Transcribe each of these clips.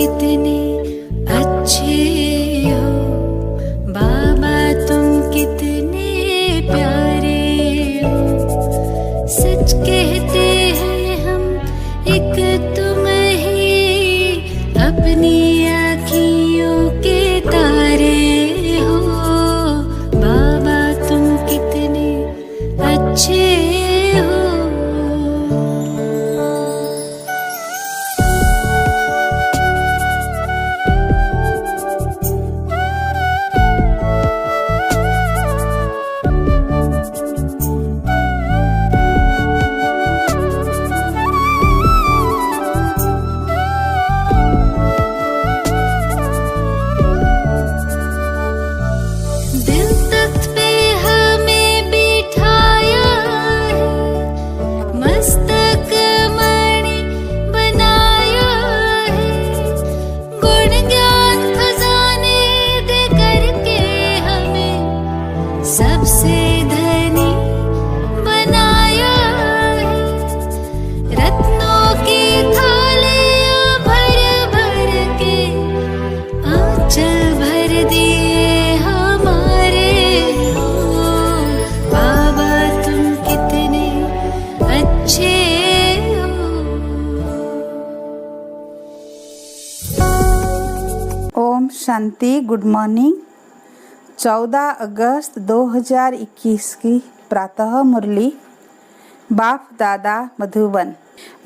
कितने अच्छे हो, बाबा तुम कितने प्यारे हो। सच कहते हैं हम एक तुम ही अपनी आँखियों के तारे हो। बाबा तुम कितने अच्छे हो। दिल तख्त पे हमें बिठाया है, मस्तक मणि बनाया है। गुण ज्ञान खजाने दे करके हमें सबसे धनी बनाया है। रत्नों की थालियां भर भर के आंचल भर दिए हमारे हो। बाबा तुम कितने अच्छे हो। ओम शांति। Good morning. 14 अगस्त 2021 की प्रातः मुरली। बाप दादा मधुबन।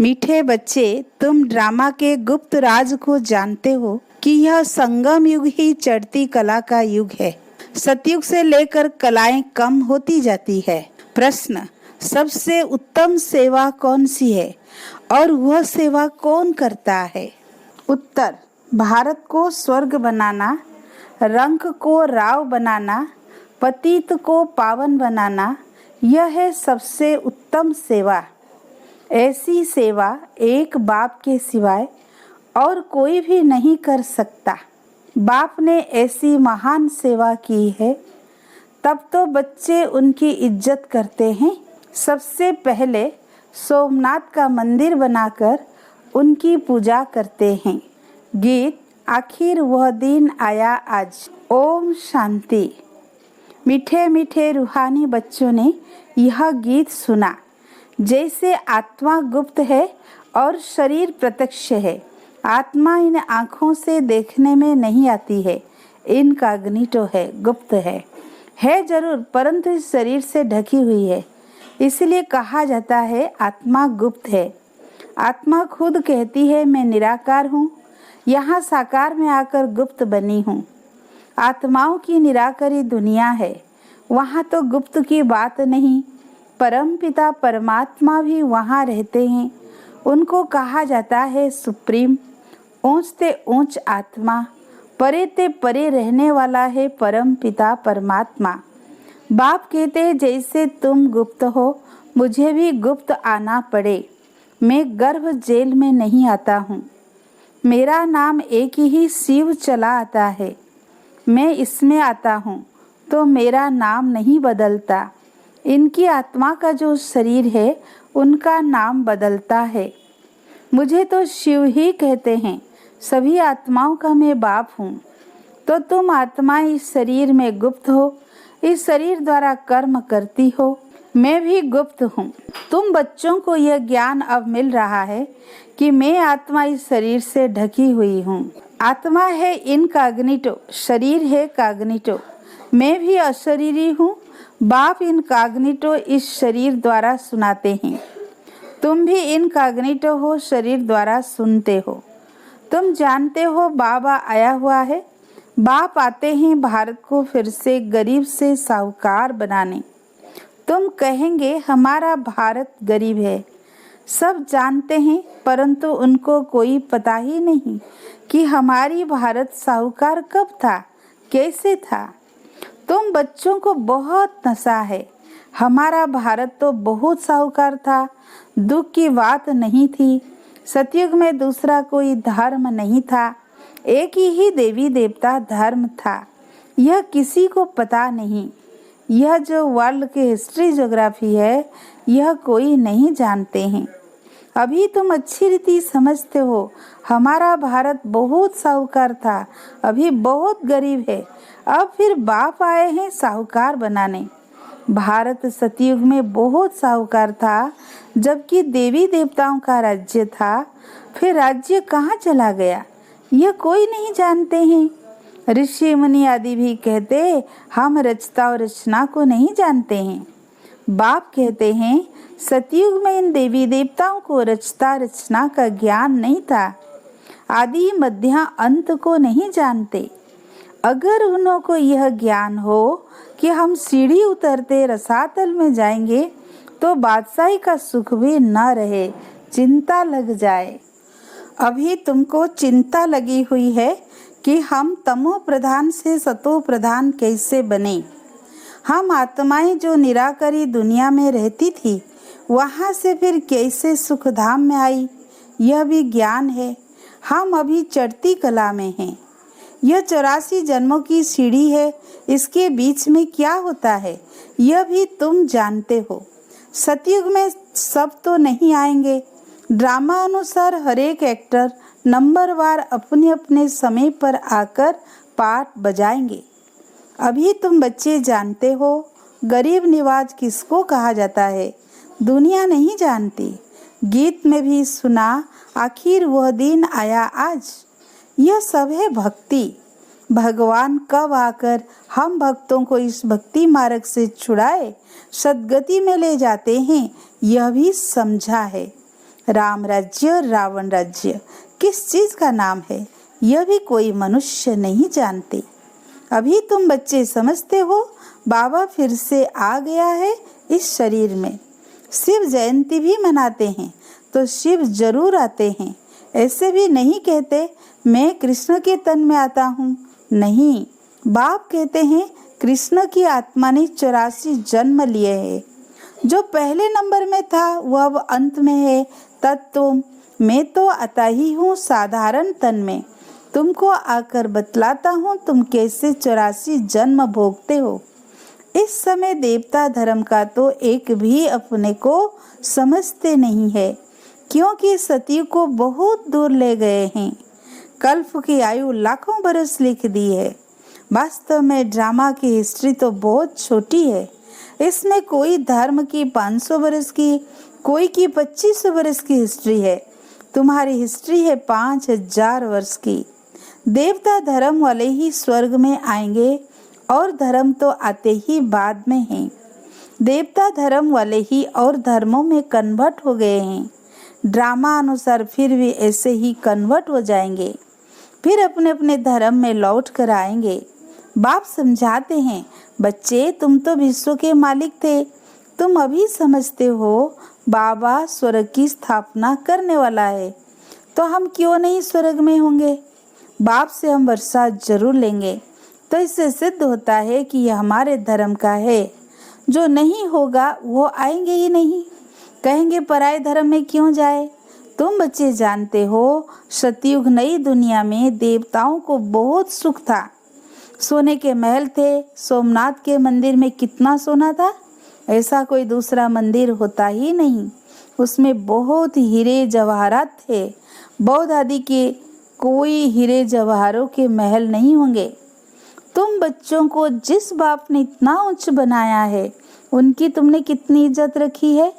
मीठे बच्चे, तुम ड्रामा के गुप्त राज को जानते हो कि यह संगम युग ही चढ़ती कला का युग है। सतयुग से लेकर कलाएं कम होती जाती है। प्रश्न, सबसे उत्तम सेवा कौन सी है और वह सेवा कौन करता है? उत्तर, भारत को स्वर्ग बनाना, रंक को राव बनाना, पतित को पावन बनाना, यह है सबसे उत्तम सेवा। ऐसी सेवा एक बाप के सिवाय और कोई भी नहीं कर सकता। बाप ने ऐसी महान सेवा की है, तब तो बच्चे उनकी इज्जत करते हैं। सबसे पहले सोमनाथ का मंदिर बनाकर उनकी पूजा करते हैं। गीत, आखिर वह दिन आया आज। ओम शांति। मीठे मीठे रूहानी बच्चों ने यह गीत सुना। जैसे आत्मा गुप्त है और शरीर प्रत्यक्ष है। आत्मा इन आँखों से देखने में नहीं आती है, इनकॉग्निटो है, गुप्त है जरूर, परंतु इस शरीर से ढकी हुई है। इसलिए कहा जाता है आत्मा गुप्त है। आत्मा खुद कहती है मैं निराकार हूँ, यहाँ साकार में आकर गुप्त बनी हूँ। आत्माओं की निराकरी दुनिया है, वहाँ तो गुप्त की बात नहीं। परम पिता परमात्मा भी वहाँ रहते हैं। उनको कहा जाता है सुप्रीम, ऊंच ते ऊंच आत्मा, परे ते परे रहने वाला है परम पिता परमात्मा। बाप कहते हैं जैसे तुम गुप्त हो, मुझे भी गुप्त आना पड़े। मैं गर्भ जेल में नहीं आता हूँ। मेरा नाम एक ही शिव चला आता है। मैं इसमें आता हूँ तो मेरा नाम नहीं बदलता। इनकी आत्मा का जो शरीर है उनका नाम बदलता है। मुझे तो शिव ही कहते हैं। सभी आत्माओं का मैं बाप हूँ। तो तुम आत्मा इस शरीर में गुप्त हो, इस शरीर द्वारा कर्म करती हो। मैं भी गुप्त हूँ। तुम बच्चों को यह ज्ञान अब मिल रहा है कि मैं आत्मा इस शरीर से ढकी हुई हूँ। आत्मा है इनकॉग्निटो, शरीर है कॉग्निटो। मैं भी अशरीरी हूँ। बाप इनकॉग्निटो इस शरीर द्वारा सुनाते हैं। तुम भी इनकॉग्निटो हो, शरीर द्वारा सुनते हो। तुम जानते हो बाबा आया हुआ है। बाप आते हैं भारत को फिर से गरीब से साहूकार बनाने। तुम कहेंगे हमारा भारत गरीब है। सब जानते हैं, परंतु उनको कोई पता ही नहीं कि हमारी भारत साहूकार कब था, कैसे था। तुम बच्चों को बहुत नशा है। हमारा भारत तो बहुत साहूकार था, दुख की बात नहीं थी। सतयुग में दूसरा कोई धर्म नहीं था, एक ही देवी देवता धर्म था। यह किसी को पता नहीं। यह जो वर्ल्ड की हिस्ट्री ज्योग्राफी है, यह कोई नहीं जानते हैं। अभी तुम अच्छी रीति समझते हो, हमारा भारत बहुत साहूकार था, अभी बहुत गरीब है। अब फिर बाप आए हैं साहूकार बनाने। भारत सतयुग में बहुत साहूकार था, जबकि देवी देवताओं का राज्य था। फिर राज्य कहाँ चला गया, यह कोई नहीं जानते हैं। ऋषि मुनि आदि भी कहते हम रचता और रचना को नहीं जानते हैं। बाप कहते हैं सतयुग में इन देवी देवताओं को रचता रचना का ज्ञान नहीं था, आदि मध्य अंत को नहीं जानते। अगर उन्हों को यह ज्ञान हो कि हम सीढ़ी उतरते रसातल में जाएंगे तो बादशाही का सुख भी न रहे, चिंता लग जाए। अभी तुमको चिंता लगी हुई है कि हम तमो प्रधान से सतो प्रधान कैसे बने। हम आत्माएं जो निराकरी दुनिया में रहती थी, वहाँ से फिर कैसे सुखधाम में आई, यह भी ज्ञान है। हम अभी चढ़ती कला में हैं। यह 84 जन्मों की सीढ़ी है, इसके बीच में क्या होता है यह भी तुम जानते हो। सतयुग में सब तो नहीं आएंगे। ड्रामा अनुसार हर एक एक्टर नंबरवार अपने अपने समय पर आकर पार्ट बजाएंगे। अभी तुम बच्चे जानते हो गरीब निवाज किसको कहा जाता है, दुनिया नहीं जानती। गीत में भी सुना आखिर वह दिन आया आज। यह सब है भक्ति। भगवान कब आकर हम भक्तों को इस भक्ति मार्ग से छुड़ाए सदगति में ले जाते हैं, यह भी समझा है। राम राज्य रावण राज्य किस चीज का नाम है, यह भी कोई मनुष्य नहीं जानते। अभी तुम बच्चे समझते हो बाबा फिर से आ गया है इस शरीर में। शिव जयंती भी मनाते हैं तो शिव जरूर आते हैं। ऐसे भी नहीं कहते मैं कृष्ण के तन में आता हूँ, नहीं। बाप कहते हैं कृष्ण की आत्मा ने 84 जन्म लिए हैं। जो पहले नंबर में था वह अब अंत में है। तत्व मैं तो आता ही हूँ साधारण तन में। तुमको आकर बतलाता हूँ तुम कैसे 84 जन्म भोगते हो। इस समय देवता धर्म का तो एक भी अपने को समझते नहीं है, क्योंकि सती को बहुत दूर ले गए हैं। कल्प की आयु लाखों बरस लिख दी है। वास्तव में ड्रामा की हिस्ट्री तो बहुत छोटी है। इसमें कोई धर्म की 500 बरस की, कोई की 2500 बरस की हिस्ट्री है। तुम्हारी हिस्ट्री है 5000 वर्ष की। देवता धर्म वाले ही स्वर्ग में आएंगे और धर्म तो आते ही बाद में हैं। देवता धर्म वाले ही और धर्मों में कन्वर्ट हो गए हैं। ड्रामा अनुसार फिर भी ऐसे ही कन्वर्ट हो जाएंगे, फिर अपने अपने धर्म में लौट कर आएंगे। बाप समझाते हैं बच्चे तुम तो विश्व के मालिक थे, तुम अभी समझते हो बाबा स्वर्ग की स्थापना करने वाला है, तो हम क्यों नहीं स्वर्ग में होंगे। बाप से हम वर्षा जरूर लेंगे। तो इससे सिद्ध होता है कि यह हमारे धर्म का है। जो नहीं होगा वो आएंगे ही नहीं। कहेंगे पराये धर्म में क्यों जाए। तुम बच्चे जानते हो सतयुग नई दुनिया में देवताओं को बहुत सुख था। सोने के महल थे। सोमनाथ के मंदिर में कितना सोना था, ऐसा कोई दूसरा मंदिर होता ही नहीं। उसमें बहुत हीरे जवाहरात थे। बौद्ध आदि के कोई हीरे जवाहरों के महल नहीं होंगे। तुम बच्चों को जिस बाप ने इतना उच्च बनाया है, उनकी तुमने कितनी इज्जत रखी है।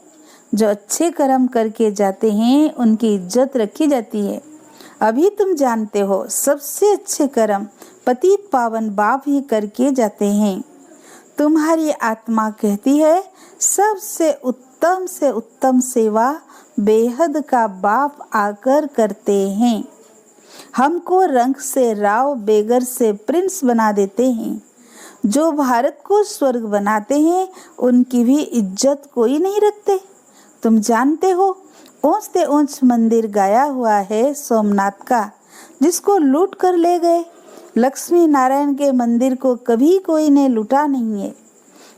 जो अच्छे कर्म करके जाते हैं उनकी इज्जत रखी जाती है। अभी तुम जानते हो सबसे अच्छे कर्म पतित पावन बाप ही करके जाते हैं। तुम्हारी आत्मा कहती है सबसे उत्तम सेवा बेहद का बाप आकर करते हैं। हमको रंग से राव, बेगर से प्रिंस बना देते हैं। जो भारत को स्वर्ग बनाते हैं उनकी भी इज्जत कोई नहीं रखते। तुम जानते हो ऊंच से ऊंच मंदिर गाया हुआ है सोमनाथ का, जिसको लूट कर ले गए। लक्ष्मी नारायण के मंदिर को कभी कोई ने लूटा नहीं है,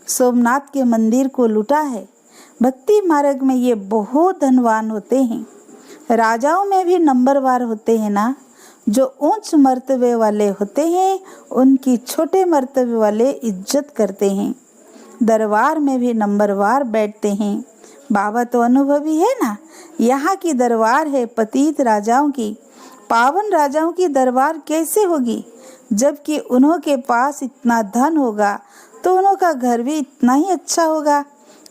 सोमनाथ के मंदिर को लूटा है। भक्ति मार्ग में ये बहुत धनवान होते हैं। राजाओं में भी नंबरवार होते हैं ना। जो ऊंच मर्तबे वाले होते हैं उनकी छोटे मर्तबे वाले इज्जत करते हैं। दरबार में भी नंबरवार बैठते हैं। बाबा तो अनुभवी है ना। यहाँ की दरबार है पतित राजाओं की, पावन राजाओं की दरबार कैसे होगी? जबकि उन्हों के पास इतना धन होगा तो उन्हों का घर भी इतना ही अच्छा होगा।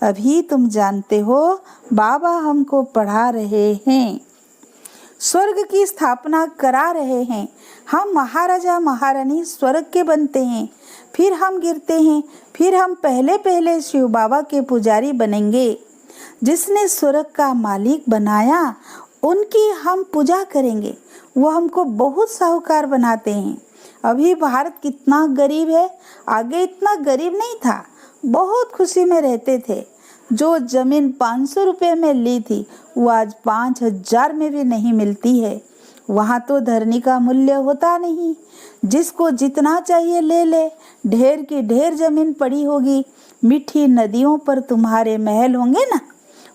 अभी तुम जानते हो बाबा हमको पढ़ा रहे हैं, स्वर्ग की स्थापना करा रहे हैं। हम महाराजा महारानी स्वर्ग के बनते हैं, फिर हम गिरते हैं, फिर हम पहले पहले शिव बाबा के पुजारी बनेंगे। जिसने स्वर्ग का मालिक बनाया उनकी हम पूजा करेंगे। वो हमको बहुत साहूकार बनाते हैं। अभी भारत कितना गरीब है, आगे इतना गरीब नहीं था, बहुत खुशी में रहते थे। जो जमीन 500 रुपये में ली थी वो आज 5000 में भी नहीं मिलती है। वहाँ तो धरनी का मूल्य होता नहीं, जिसको जितना चाहिए ले ले। ढेर की ढेर जमीन पड़ी होगी। मीठी नदियों पर तुम्हारे महल होंगे ना।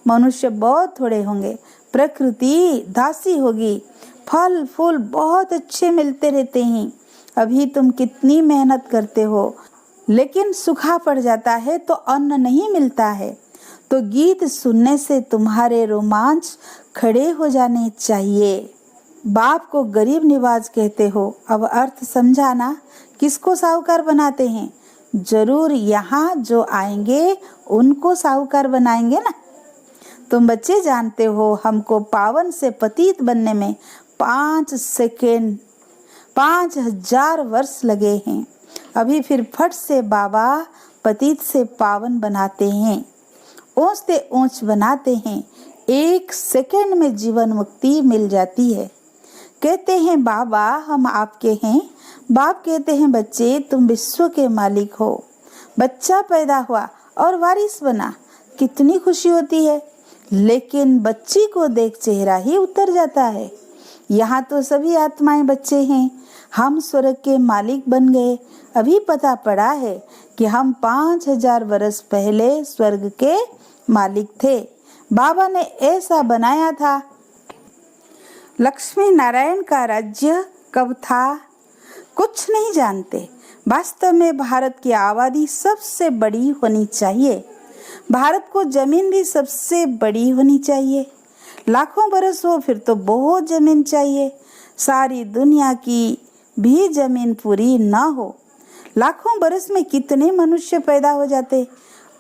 मनुष्य बहुत थोड़े होंगे, प्रकृति दासी होगी। फल फूल बहुत अच्छे मिलते रहते हैं। अभी तुम कितनी मेहनत करते हो, लेकिन सूखा पड़ जाता है तो अन्न नहीं मिलता है। तो गीत सुनने से तुम्हारे रोमांच खड़े हो जाने चाहिए। बाप को गरीब निवाज कहते हो, अब अर्थ समझाना। किसको साहूकार बनाते हैं? जरूर यहाँ जो आएंगे उनको साहूकार बनाएंगे ना। तुम बच्चे जानते हो हमको पावन से पतित बनने में 5 सेकेंड 5000 वर्ष लगे हैं। अभी फिर फट से बाबा पतित से पावन बनाते हैं, ऊंच से ऊंच बनाते हैं। 1 सेकेंड में जीवन मुक्ति मिल जाती है। कहते हैं बाबा हम आपके हैं। बाप कहते हैं बच्चे तुम विश्व के मालिक हो। बच्चा पैदा हुआ और वारिस बना, कितनी खुशी होती है। लेकिन बच्ची को देख चेहरा ही उतर जाता है। यहाँ तो सभी आत्माएं बच्चे हैं। हम स्वर्ग के मालिक बन गए। अभी पता पड़ा है कि हम 5000 वर्ष पहले स्वर्ग के मालिक थे। बाबा ने ऐसा बनाया था। लक्ष्मी नारायण का राज्य कब था कुछ नहीं जानते। वास्तव में भारत की आबादी सबसे बड़ी होनी चाहिए। भारत को जमीन भी सबसे बड़ी होनी चाहिए। लाखों बरस हो फिर तो बहुत जमीन चाहिए। सारी दुनिया की भी जमीन पूरी ना हो। लाखों बरस में कितने मनुष्य पैदा हो जाते,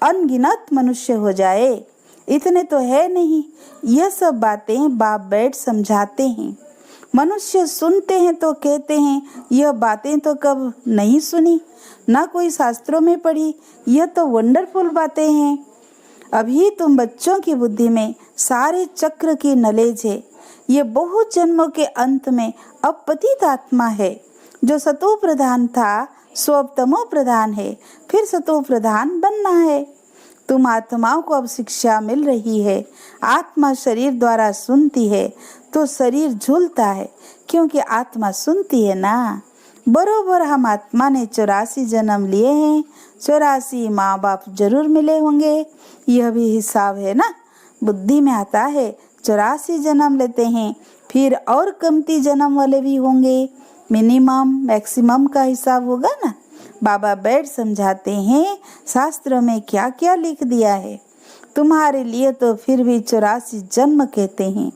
अनगिनत मनुष्य हो जाए। इतने तो है नहीं। यह सब बातें बाप बैठ समझाते हैं। मनुष्य सुनते हैं तो कहते हैं यह बातें तो कब नहीं सुनी, ना कोई शास्त्रों में पढ़ी। यह तो वंडरफुल बातें हैं। अभी तुम बच्चों की बुद्धि में सारे चक्र की नॉलेज है। ये बहुत जन्मों के अंत में अब पतित आत्मा है। जो सतो प्रधान था सो अब तमो प्रधान है, फिर सतो प्रधान बनना है। तुम आत्माओं को अब शिक्षा मिल रही है। आत्मा शरीर द्वारा सुनती है तो शरीर झूलता है, क्योंकि आत्मा सुनती है ना। बरोबर हम आत्मा ने 84 जन्म लिए हैं। 84 माँ बाप जरूर मिले होंगे। यह भी हिसाब है ना, बुद्धि में आता है। 84 जन्म लेते हैं, फिर और कमती जन्म वाले भी होंगे। मिनिमम मैक्सिमम का हिसाब होगा ना। बाबा बैठ समझाते हैं शास्त्र में क्या क्या लिख दिया है। तुम्हारे लिए तो फिर भी 84 जन्म कहते हैं,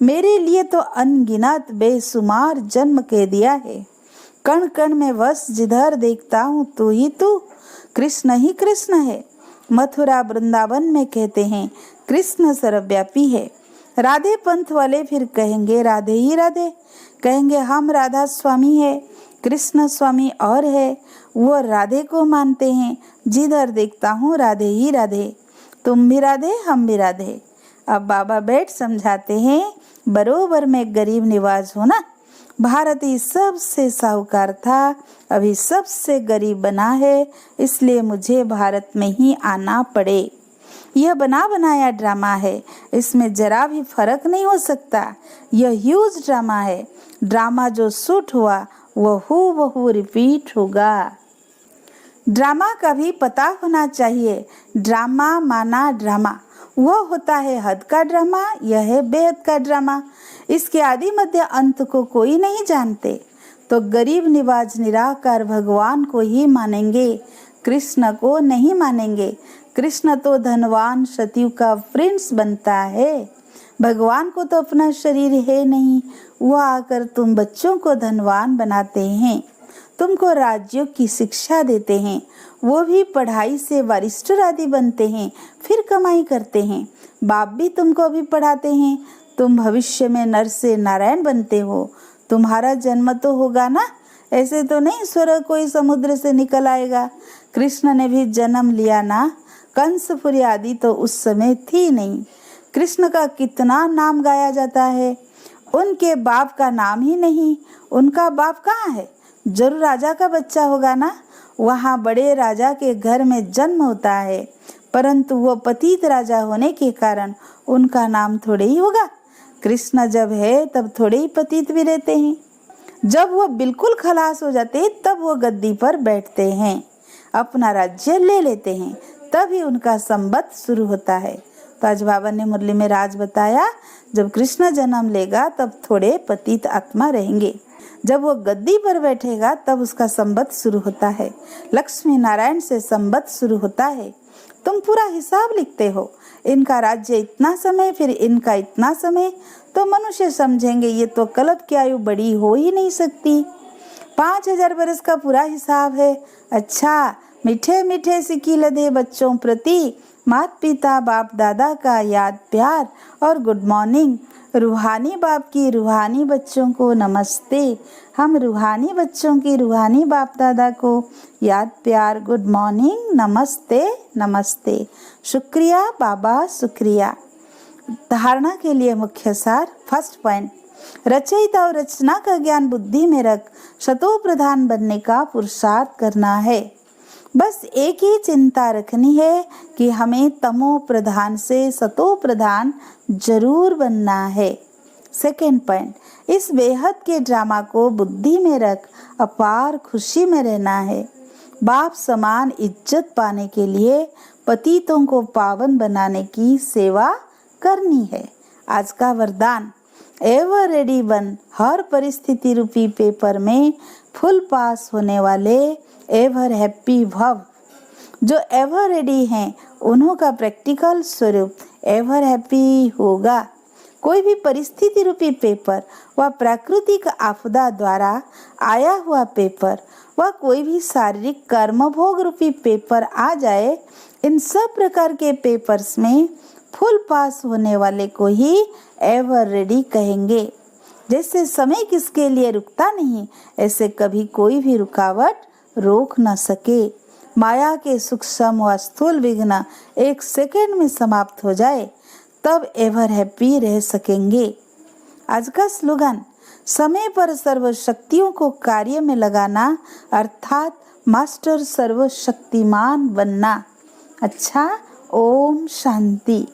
मेरे लिए तो अनगिनत बेशुमार जन्म कह दिया है। कण कण में बस जिधर देखता हूँ तू ही तू, कृष्ण ही कृष्ण है। मथुरा वृंदावन में कहते हैं कृष्ण सर्वव्यापी है। राधे पंथ वाले फिर कहेंगे राधे ही राधे, कहेंगे हम राधा स्वामी है, कृष्ण स्वामी और है। वो राधे को मानते हैं। जिधर देखता हूँ राधे ही राधे, तुम भी राधे हम भी राधे। अब बाबा बैठ समझाते हैं बरोबर में गरीब निवाज हो ना। भारत ही सबसे साहूकार था, अभी सबसे गरीब बना है, इसलिए मुझे भारत में ही आना पड़े। यह बना बनाया ड्रामा है, इसमें जरा भी फर्क नहीं हो सकता। यह ह्यूज ड्रामा है। ड्रामा जो शूट हुआ वह हूबहू रिपीट होगा। ड्रामा का भी पता होना चाहिए। ड्रामा माना ड्रामा, वह होता है हद का ड्रामा, यह है बेहद का ड्रामा। इसके आदि मध्य अंत को कोई नहीं जानते। तो गरीब निवाज निराकार भगवान को ही मानेंगे, कृष्ण को नहीं मानेंगे। कृष्ण तो धनवान सतयुग का प्रिंस बनता है। भगवान को तो अपना शरीर है नहीं, वो आकर तुम बच्चों को धनवान बनाते हैं, तुमको राज्यों की शिक्षा देते हैं, वो भी पढ़ाई से वरिष्ठ आदि बनते हैं, फिर कमाई करते हैं। बाप भी तुमको अभी पढ़ाते हैं, तुम भविष्य में नर से नारायण बनते हो। तुम्हारा जन्म तो होगा ना, ऐसे तो नहीं स्वर्ग कोई समुद्र से निकल आएगा। कृष्ण ने भी जन्म लिया ना, कंसपुरी आदि तो उस समय थी नहीं। कृष्ण का कितना नाम गाया जाता है, उनके बाप का नाम ही नहीं। उनका बाप कहाँ है? जरूर राजा का बच्चा होगा ना। वहाँ बड़े राजा के घर में जन्म होता है, परंतु वो पतित राजा होने के कारण उनका नाम थोड़े ही होगा। कृष्ण जब है तब थोड़े ही पतित भी रहते हैं। जब वो बिल्कुल खलास हो जाते तब वो गद्दी पर बैठते हैं, अपना राज्य ले लेते हैं, तभी उनका संबत शुरू होता है। तो आज बाबा ने मुरली में राज बताया, जब कृष्ण जन्म लेगा तब थोड़े पतित आत्मा रहेंगे, जब वो गद्दी पर बैठेगा तब उसका संबत शुरू होता है। लक्ष्मी नारायण से संबत शुरू होता है। तुम पूरा हिसाब लिखते हो, इनका राज्य इतना समय, फिर इनका इतना समय, तो मनुष्य समझेंगे ये तो कल्प की आयु बड़ी हो ही नहीं सकती। 5000 बरस का पूरा हिसाब है। अच्छा, मीठे मीठे सिक्की लदे बच्चों प्रति माता पिता बाप दादा का याद प्यार और गुड मॉर्निंग। रूहानी बाप की रूहानी बच्चों को नमस्ते। हम रूहानी बच्चों की रूहानी बाप दादा को याद प्यार गुड मॉर्निंग, नमस्ते नमस्ते। शुक्रिया बाबा, शुक्रिया। धारणा के लिए मुख्य सार। फर्स्ट पॉइंट, रचयिता और रचना का ज्ञान बुद्धि में रख शतो प्रधान बनने का पुरुषार्थ करना है। बस एक ही चिंता रखनी है कि हमें तमो प्रधान से सतो प्रधान जरूर बनना है। सेकेंड पॉइंट, इस बेहद के ड्रामा को बुद्धि में रख अपार खुशी में रहना है। बाप समान इज्जत पाने के लिए पतितों को पावन बनाने की सेवा करनी है। आज का वरदान, एवर रेडी बन। हर परिस्थिति रूपी पेपर में फुल पास होने वाले एवर हैप्पी भव। जो एवर रेडी हैं उन्हों का प्रैक्टिकल स्वरूप एवर हैप्पी होगा। कोई भी परिस्थिति रूपी पेपर व प्राकृतिक आपदा द्वारा आया हुआ पेपर व कोई भी शारीरिक कर्म भोग रूपी पेपर आ जाए, इन सब प्रकार के पेपर्स में फुल पास होने वाले को ही एवर रेडी कहेंगे। जैसे समय किसके लिए रुकता नहीं, ऐसे कभी कोई भी रुकावट रोक न सके। माया के सूक्ष्म व स्थूल विघ्न 1 सेकंड में समाप्त हो जाए, तब एवर हैप्पी रह सकेंगे। आज का स्लोगन, समय पर सर्व शक्तियों को कार्य में लगाना, अर्थात मास्टर सर्वशक्तिमान बनना। अच्छा, ओम शांति।